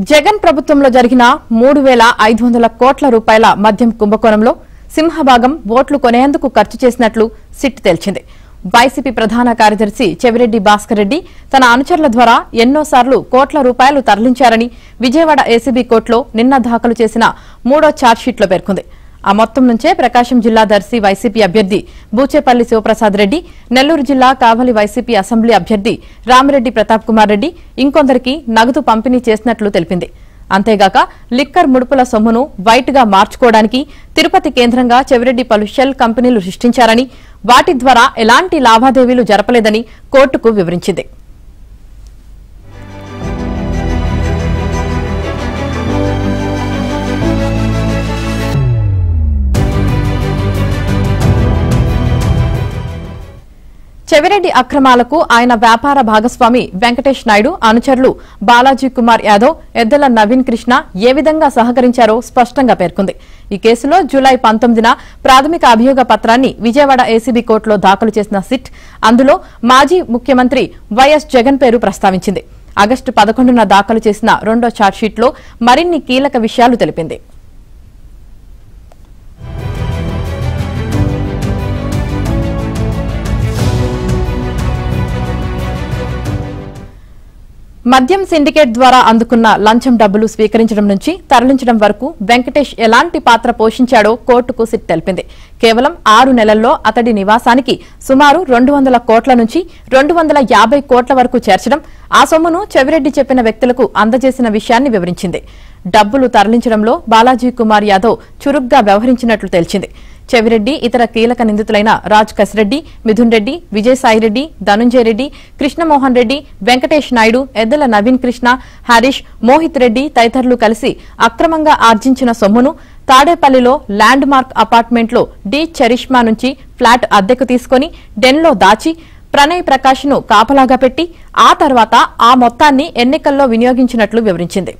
జగన్ ప్రభుత్వంలో జరిగిన 3,500 కోట్ల రూపాయల మద్యం కుంభకోణంలో సింహభాగం ఓట్లు కొనేందుకు ఖర్చు చేసినట్లు సిట్ తేల్చింది. వైసీపీ ప్రధాన కార్యదర్శి చెవిరెడ్డి భాస్కర్ రెడ్డి తన అనుచరుల ద్వారా ఎన్నోసార్లు కోట్ల రూపాయలు తరలించారని విజయవాడ ఏసీబీ కోర్టులో నిన్న దాఖలు చేసిన 3వ ఛార్జ్షీట్లో పేర్కొంది. ఆ మొత్తం నుంచే ప్రకాశం జిల్లా దర్శి వైసీపీ అభ్యర్థి బూచేపల్లి శివప్రసాద్ రెడ్డి, నెల్లూరు జిల్లా కావలి వైసీపీ అసెంబ్లీ అభ్యర్థి రామిరెడ్డి ప్రతాప్ కుమార్ రెడ్డి ఇంకొందరికి నగదు పంపిణీ చేసినట్లు తెలిపింది. అంతేగాక లిక్కర్ ముడుపుల సొమ్మును వైట్ గా మార్చుకోవడానికి తిరుపతి కేంద్రంగా చెవిరెడ్డి పలు షెల్ కంపెనీలు సృష్టించారని, వాటి ద్వారా ఎలాంటి లావాదేవీలు జరపలేదని కోర్టుకు వివరించింది. చెవిరెడ్డి అక్రమాలకు ఆయన వ్యాపార భాగస్వామి వెంకటేష్ నాయుడు అనుచరులు బాలాజీ కుమార్ యాదవ్, ఎద్దెల నవీన్ కృష్ణ ఏ విధంగా సహకరించారో స్పష్టంగా పేర్కొంది. ఈ కేసులో జూలై 19న ప్రాథమిక అభియోగ పత్రాన్ని విజయవాడ ఏసీబీ కోర్టులో దాఖలు చేసిన సిట్ అందులో మాజీ ముఖ్యమంత్రి వైఎస్ జగన్ పేరు ప్రస్తావించింది. ఆగస్టు 11న దాఖలు చేసిన రెండో ఛార్జ్షీట్లో మరిన్ని కీలక విషయాలు తెలిపింది. మద్యం సిండికేట్ ద్వారా అందుకున్న లంచం డబ్బులు స్వీకరించడం నుంచి తరలించడం వరకు వెంకటేష్ ఎలాంటి పాత్ర పోషించాడో కోర్టుకు సిట్ తెలిపింది. కేవలం 6 నెలల్లో అతడి నివాసానికి సుమారు 200 కోట్ల నుంచి 250 కోట్ల వరకు చేర్చడం, ఆ సొమ్మును చెవిరెడ్డి చెప్పిన వ్యక్తులకు అందజేసిన విషయాన్ని వివరించింది. డబ్బులు తరలించడంలో బాలాజీ కుమార్ యాదవ్ చురుగ్గా వ్యవహరించినట్లు తేల్చింది. చెవిరెడ్డి ఇతర కీలక నిందితులైన రాజ్ కసిరెడ్డి, మిథున్ రెడ్డి, విజయసాయిరెడ్డి, ధనుంజయ రెడ్డి, కృష్ణమోహన్ రెడ్డి, వెంకటేష్ నాయుడు, ఎద్దెల నవీన్ కృష్ణ, హరీష్, మోహిత్ రెడ్డి తదితరులు కలిసి అక్రమంగా ఆర్జించిన సొమ్మును తాడేపల్లిలో ల్యాండ్ మార్క్ అపార్ట్మెంట్లో డి చరిష్మా నుంచి ఫ్లాట్ అద్దెకు తీసుకుని డెన్లో దాచి ప్రణయ్ ప్రకాష్ ను కాపలాగా పెట్టి ఆ తర్వాత ఆ మొత్తాన్ని ఎన్నికల్లో వినియోగించినట్లు వివరించింది.